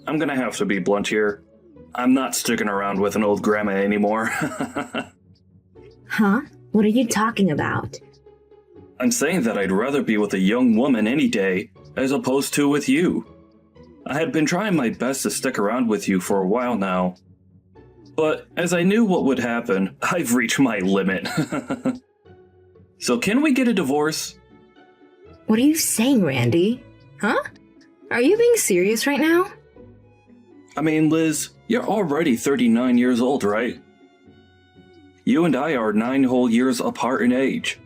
I'm gonna have to be blunt here. I'm not sticking around with an old grandma anymore. Huh? What are you talking about? I'm saying that I'd rather be with a young woman any day, as opposed to with you. I had been trying my best to stick around with you for a while now. But as I knew what would happen, I've reached my limit. So can we get a divorce? What are you saying, Randy? Huh? Are you being serious right now? I mean, Liz, you're already 39 years old, right? You and I are 9 whole years apart in age.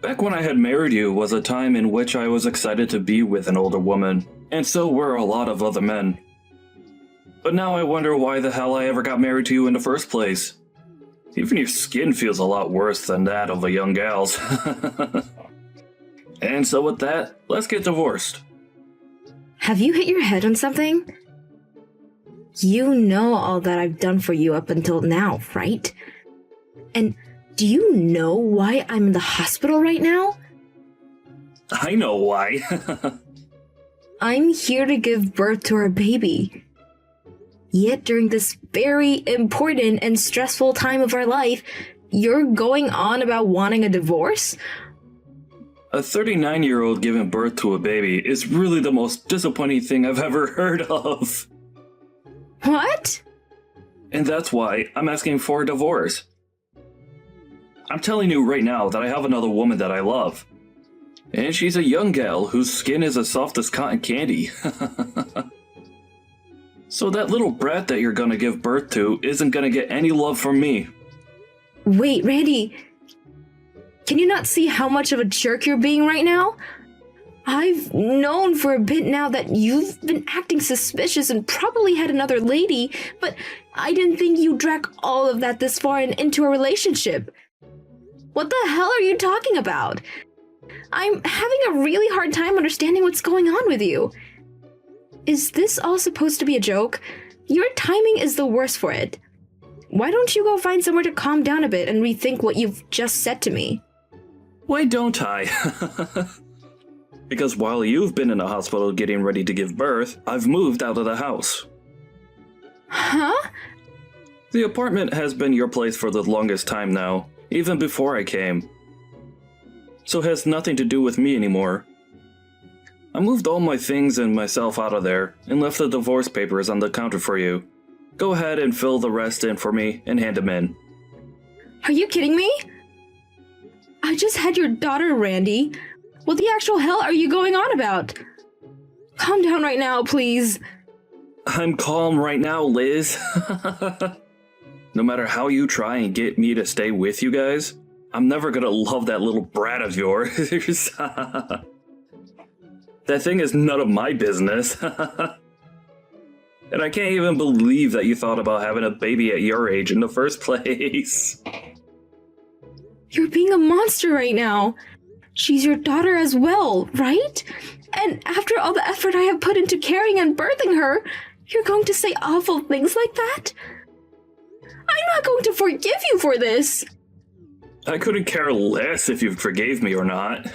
Back when I had married you was a time in which I was excited to be with an older woman, and so were a lot of other men. But now I wonder why the hell I ever got married to you in the first place. Even your skin feels a lot worse than that of a young gal's. And so with that, let's get divorced. Have you hit your head on something? You know all that I've done for you up until now, right? And do you know why I'm in the hospital right now? I know why. I'm here to give birth to our baby. Yet during this very important and stressful time of our life, you're going on about wanting a divorce? A 39-year-old giving birth to a baby is really the most disappointing thing I've ever heard of. What? And that's why I'm asking for a divorce. I'm telling you right now that I have another woman that I love. And she's a young gal whose skin is as soft as cotton candy. So that little brat that you're gonna give birth to isn't gonna get any love from me. Wait, Randy. Can you not see how much of a jerk you're being right now? I've known for a bit now that you've been acting suspicious and probably had another lady, but I didn't think you'd drag all of that this far and into a relationship. What the hell are you talking about? I'm having a really hard time understanding what's going on with you. Is this all supposed to be a joke? Your timing is the worst for it. Why don't you go find somewhere to calm down a bit and rethink what you've just said to me? Why don't I? Because while you've been in the hospital getting ready to give birth, I've moved out of the house. Huh? The apartment has been your place for the longest time now, even before I came. So it has nothing to do with me anymore. I moved all my things and myself out of there, and left the divorce papers on the counter for you. Go ahead and fill the rest in for me and hand them in. Are you kidding me? I just had your daughter, Randy. What the actual hell are you going on about? Calm down right now, please. I'm calm right now, Liz. No matter how you try and get me to stay with you guys, I'm never gonna love that little brat of yours. That thing is none of my business. And I can't even believe that you thought about having a baby at your age in the first place. You're being a monster right now. She's your daughter as well, right? And after all the effort I have put into carrying and birthing her, you're going to say awful things like that? I'm not going to forgive you for this. I couldn't care less if you forgave me or not.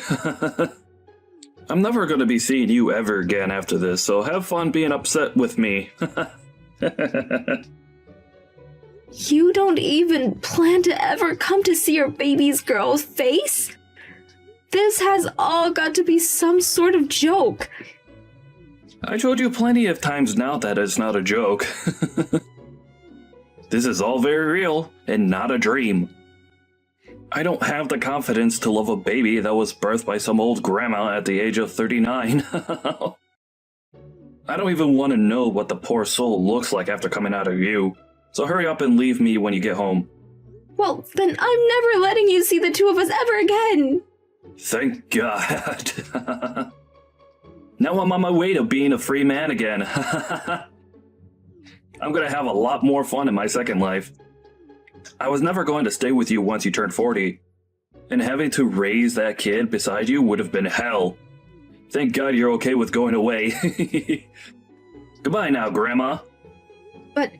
I'm never going to be seeing you ever again after this, so have fun being upset with me. You don't even plan to ever come to see your baby's girl's face? This has all got to be some sort of joke. I told you plenty of times now that it's not a joke. This is all very real and not a dream. I don't have the confidence to love a baby that was birthed by some old grandma at the age of 39. I don't even want to know what the poor soul looks like after coming out of you. So hurry up and leave me when you get home. Well, then I'm never letting you see the two of us ever again. Thank God. Now I'm on my way to being a free man again. I'm gonna have a lot more fun in my second life. I was never going to stay with you once you turned 40. And having to raise that kid beside you would have been hell. Thank God you're okay with going away. Goodbye now, Grandma. But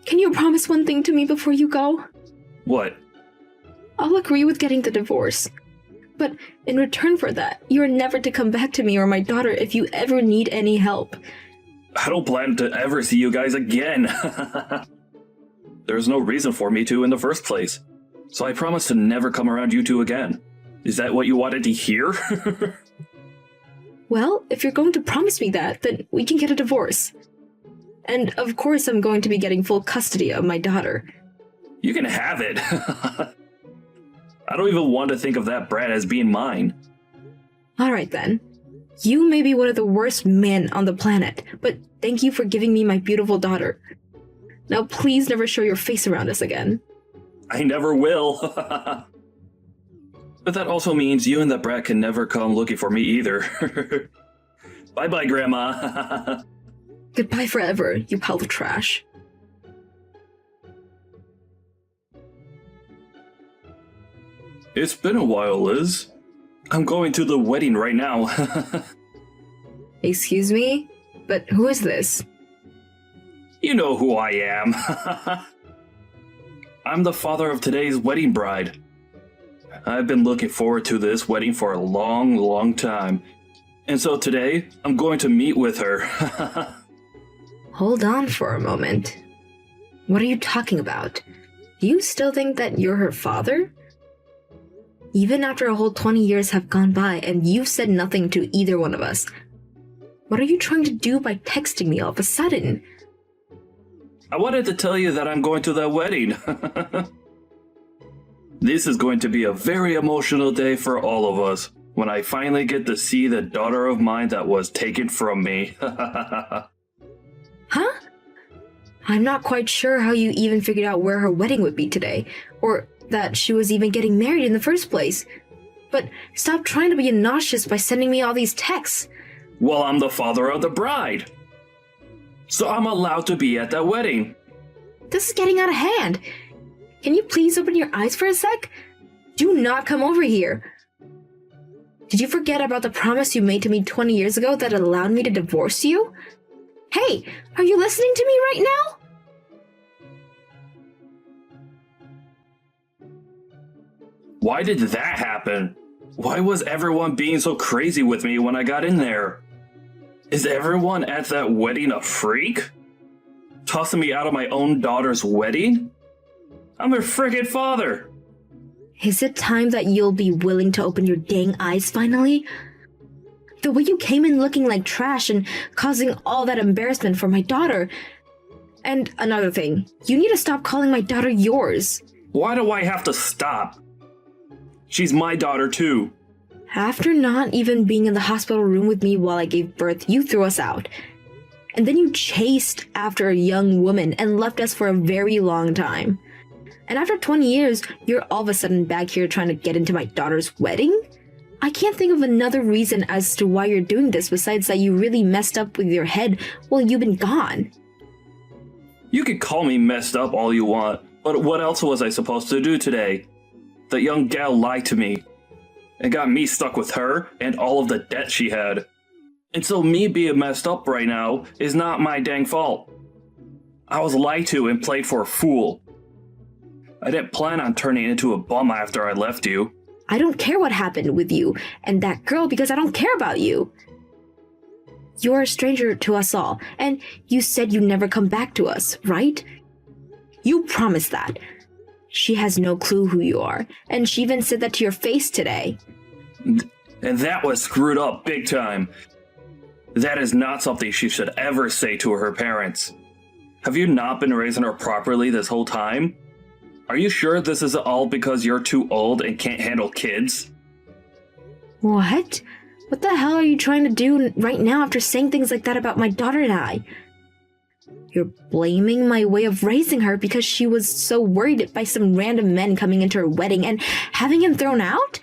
can you promise one thing to me before you go? What? I'll agree with getting the divorce. But in return for that, you're never to come back to me or my daughter if you ever need any help. I don't plan to ever see you guys again. There's no reason for me to in the first place. So I promise to never come around you two again. Is that what you wanted to hear? Well, if you're going to promise me that, then we can get a divorce. And of course I'm going to be getting full custody of my daughter. You can have it. I don't even want to think of that brat as being mine. Alright then. You may be one of the worst men on the planet, but thank you for giving me my beautiful daughter. Now please never show your face around us again. I never will. But that also means you and that brat can never come looking for me either. Bye-bye, Grandma. Goodbye forever, you pile of trash. It's been a while, Liz. I'm going to the wedding right now. Excuse me? But who is this? You know who I am. I'm the father of today's wedding bride. I've been looking forward to this wedding for a long, long time. And so today, I'm going to meet with her. Hold on for a moment. What are you talking about? Do you still think that you're her father? Even after a whole 20 years have gone by and you've said nothing to either one of us, what are you trying to do by texting me all of a sudden? I wanted to tell you that I'm going to that wedding. This is going to be a very emotional day for all of us when I finally get to see the daughter of mine that was taken from me. Huh? I'm not quite sure how you even figured out where her wedding would be today, or that she was even getting married in the first place. But stop trying to be obnoxious by sending me all these texts. Well, I'm the father of the bride. So I'm allowed to be at that wedding. This is getting out of hand. Can you please open your eyes for a sec? Do not come over here. Did you forget about the promise you made to me 20 years ago that allowed me to divorce you? Hey, are you listening to me right now? Why did that happen? Why was everyone being so crazy with me when I got in there? Is everyone at that wedding a freak? Tossing me out of my own daughter's wedding? I'm her friggin' father! Is it time that you'll be willing to open your dang eyes finally? The way you came in looking like trash and causing all that embarrassment for my daughter. And another thing, you need to stop calling my daughter yours. Why do I have to stop? She's my daughter too. After not even being in the hospital room with me while I gave birth, you threw us out. And then you chased after a young woman and left us for a very long time. And after 20 years, you're all of a sudden back here trying to get into my daughter's wedding? I can't think of another reason as to why you're doing this besides that you really messed up with your head while you've been gone. You can call me messed up all you want, but what else was I supposed to do today? That young gal lied to me and got me stuck with her and all of the debt she had. And so me being messed up right now is not my dang fault. I was lied to and played for a fool. I didn't plan on turning into a bum after I left you. I don't care what happened with you and that girl because I don't care about you. You're a stranger to us all, and you said you'd never come back to us, right? You promised that. She has no clue who you are, and she even said that to your face today. And that was screwed up big time. That is not something she should ever say to her parents. Have you not been raising her properly this whole time? Are you sure this is all because you're too old and can't handle kids? What? What the hell are you trying to do right now after saying things like that about my daughter and I? You're blaming my way of raising her because she was so worried by some random men coming into her wedding and having him thrown out?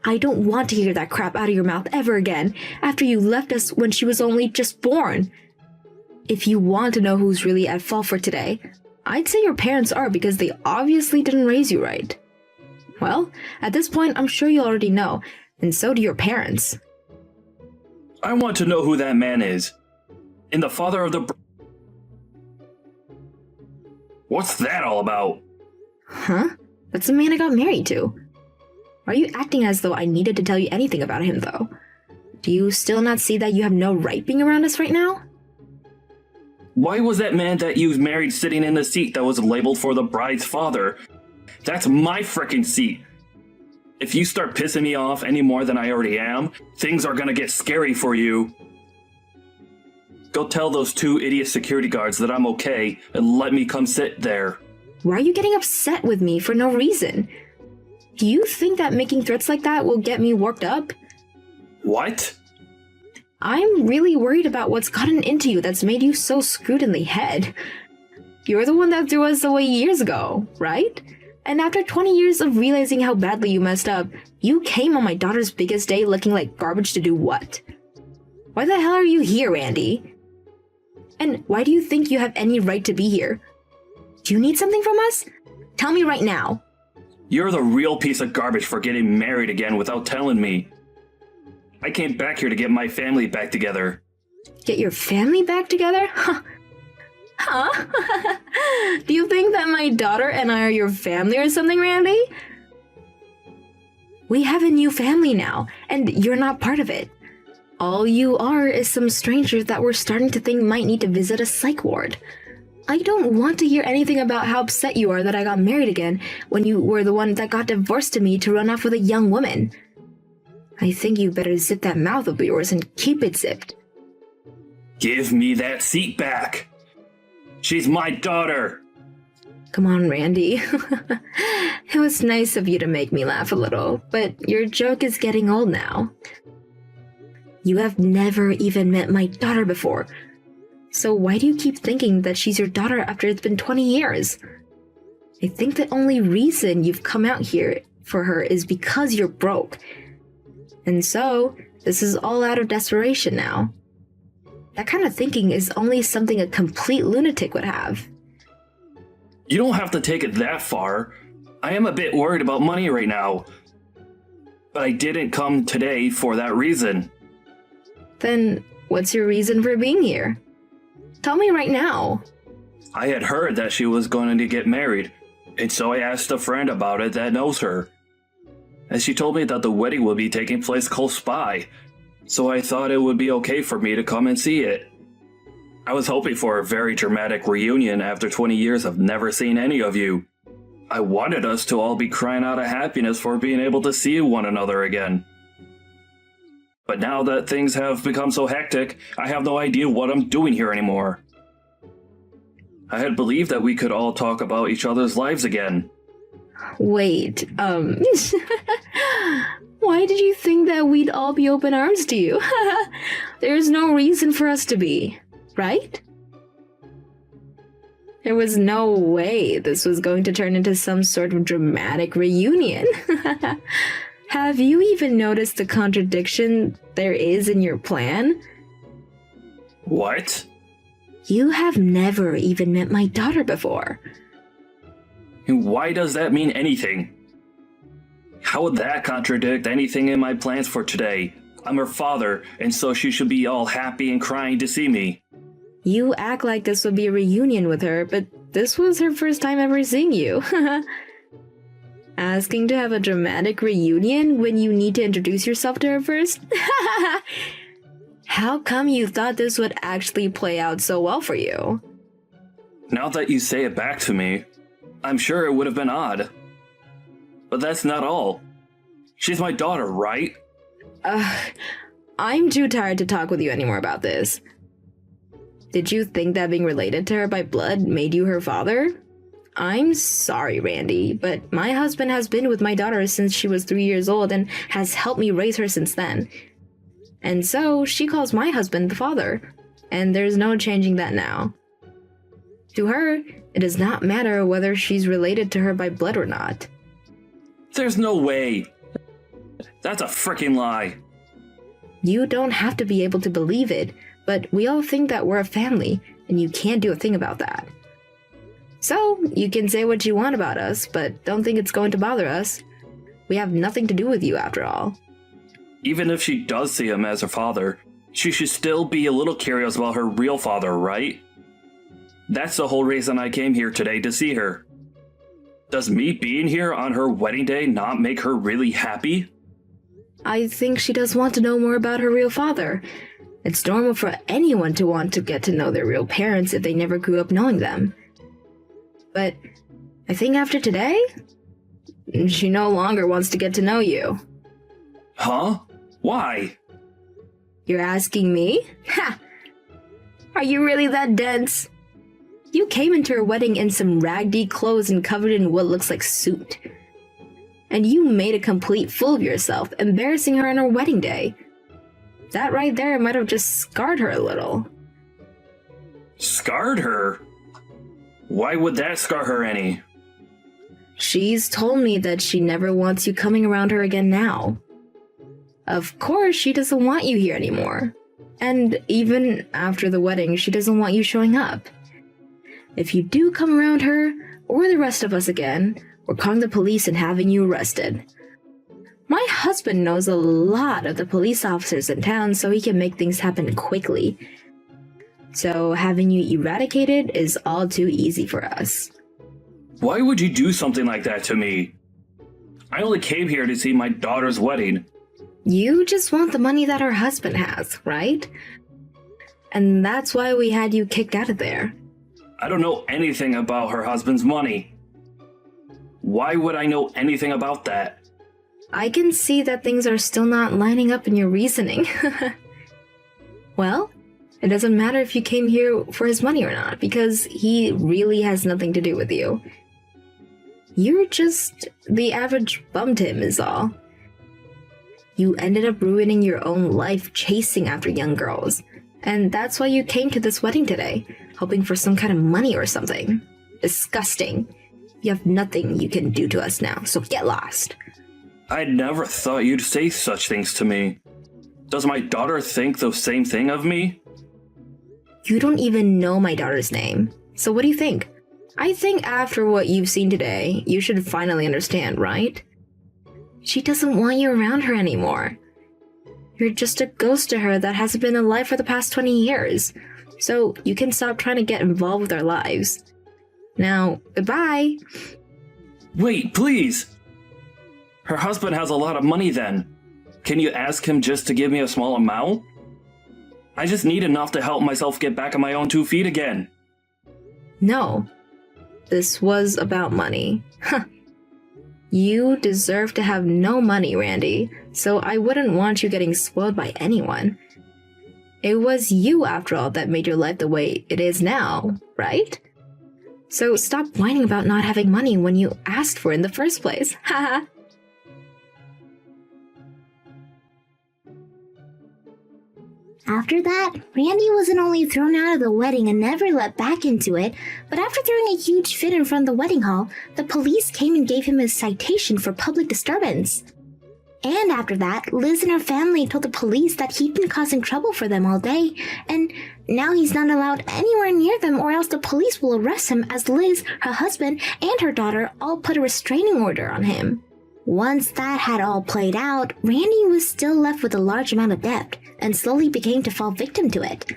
I don't want to hear that crap out of your mouth ever again after you left us when she was only just born. If you want to know who's really at fault for today, I'd say your parents are because they obviously didn't raise you right. Well, at this point, I'm sure you already know, and so do your parents. I want to know who that man is. And the father of the... What's that all about? Huh? That's the man I got married to. Are you acting as though I needed to tell you anything about him, though? Do you still not see that you have no right being around us right now? Why was that man that you married sitting in the seat that was labeled for the bride's father? That's my frickin' seat. If you start pissing me off any more than I already am, things are gonna get scary for you. Go tell those 2 idiot security guards that I'm okay and let me come sit there. Why are you getting upset with me for no reason? Do you think that making threats like that will get me worked up? What? I'm really worried about what's gotten into you that's made you so screwed in the head. You're the one that threw us away years ago, right? And after 20 years of realizing how badly you messed up, you came on my daughter's biggest day looking like garbage to do what? Why the hell are you here, Randy? And why do you think you have any right to be here? Do you need something from us? Tell me right now. You're the real piece of garbage for getting married again without telling me. I came back here to get my family back together. Get your family back together? Huh? Do you think that my daughter and I are your family or something, Randy? We have a new family now, and you're not part of it. All you are is some strangers that we're starting to think might need to visit a psych ward. I don't want to hear anything about how upset you are that I got married again when you were the one that got divorced to me to run off with a young woman. I think you better zip that mouth of yours and keep it zipped. Give me that seat back. She's my daughter. Come on, Randy. It was nice of you to make me laugh a little, but your joke is getting old now. You have never even met my daughter before. So why do you keep thinking that she's your daughter after it's been 20 years? I think the only reason you've come out here for her is because you're broke. And so, this is all out of desperation now. That kind of thinking is only something a complete lunatic would have. You don't have to take it that far. I am a bit worried about money right now. But I didn't come today for that reason. Then, what's your reason for being here? Tell me right now. I had heard that she was going to get married, and so I asked a friend about it that knows her. And she told me that the wedding would be taking place close by, so I thought it would be okay for me to come and see it. I was hoping for a very dramatic reunion after 20 years of never seeing any of you. I wanted us to all be crying out of happiness for being able to see one another again. But now that things have become so hectic, I have no idea what I'm doing here anymore. I had believed that we could all talk about each other's lives again. Wait, why did you think that we'd all be open arms to you? There's no reason for us to be, right? There was no way this was going to turn into some sort of dramatic reunion. Have you even noticed the contradiction there is in your plan? What? You have never even met my daughter before. And why does that mean anything? How would that contradict anything in my plans for today? I'm her father, and so she should be all happy and crying to see me. You act like this would be a reunion with her, but this was her first time ever seeing you. Asking to have a dramatic reunion when you need to introduce yourself to her first? How come you thought this would actually play out so well for you? Now that you say it back to me, I'm sure it would have been odd. But that's not all. She's my daughter, right? I'm too tired to talk with you anymore about this. Did you think that being related to her by blood made you her father? I'm sorry, Randy, but my husband has been with my daughter since she was 3 years old and has helped me raise her since then. And so, she calls my husband the father, and there's no changing that now. To her, it does not matter whether she's related to her by blood or not. There's no way. That's a freaking lie. You don't have to be able to believe it, but we all think that we're a family, and you can't do a thing about that. So, you can say what you want about us, but don't think it's going to bother us. We have nothing to do with you after all. Even if she does see him as her father, she should still be a little curious about her real father, right? That's the whole reason I came here today to see her. Does me being here on her wedding day not make her really happy? I think she does want to know more about her real father. It's normal for anyone to want to get to know their real parents if they never grew up knowing them. But I think after today, she no longer wants to get to know you. Huh? Why? You're asking me? Ha! Are you really that dense? You came into her wedding in some raggedy clothes and covered in what looks like soot. And you made a complete fool of yourself, embarrassing her on her wedding day. That right there might have just scarred her a little. Scarred her? Why would that scar her any? She's told me that she never wants you coming around her again now. Of course, she doesn't want you here anymore. And even after the wedding, she doesn't want you showing up. If you do come around her, or the rest of us again, we're calling the police and having you arrested. My husband knows a lot of the police officers in town, so he can make things happen quickly. So having you eradicated is all too easy for us. Why would you do something like that to me? I only came here to see my daughter's wedding. You just want the money that her husband has, right? And that's why we had you kicked out of there. I don't know anything about her husband's money. Why would I know anything about that? I can see that things are still not lining up in your reasoning. Well, it doesn't matter if you came here for his money or not, because he really has nothing to do with you. You're just the average bum to him is all. You ended up ruining your own life chasing after young girls, and that's why you came to this wedding today, hoping for some kind of money or something. Disgusting. You have nothing you can do to us now, so get lost. I never thought you'd say such things to me. Does my daughter think the same thing of me? You don't even know my daughter's name, so what do you think? I think after what you've seen today, you should finally understand, right? She doesn't want you around her anymore. You're just a ghost to her that hasn't been alive for the past 20 years, so you can stop trying to get involved with our lives. Now, goodbye. Wait, please! Her husband has a lot of money then. Can you ask him just to give me a small amount? I just need enough to help myself get back on my own 2 feet again. No. This was about money. Huh. You deserve to have no money, Randy, so I wouldn't want you getting spoiled by anyone. It was you, after all, that made your life the way it is now, right? So stop whining about not having money when you asked for it in the first place. Haha. After that, Randy wasn't only thrown out of the wedding and never let back into it, but after throwing a huge fit in front of the wedding hall, the police came and gave him a citation for public disturbance. And after that, Liz and her family told the police that he'd been causing trouble for them all day, and now he's not allowed anywhere near them or else the police will arrest him as Liz, her husband, and her daughter all put a restraining order on him. Once that had all played out, Randy was still left with a large amount of debt, and slowly began to fall victim to it.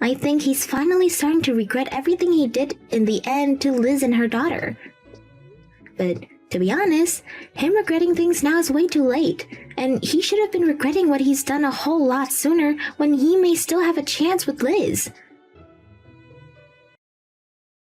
I think he's finally starting to regret everything he did in the end to Liz and her daughter. But to be honest, him regretting things now is way too late, and he should have been regretting what he's done a whole lot sooner when he may still have a chance with Liz.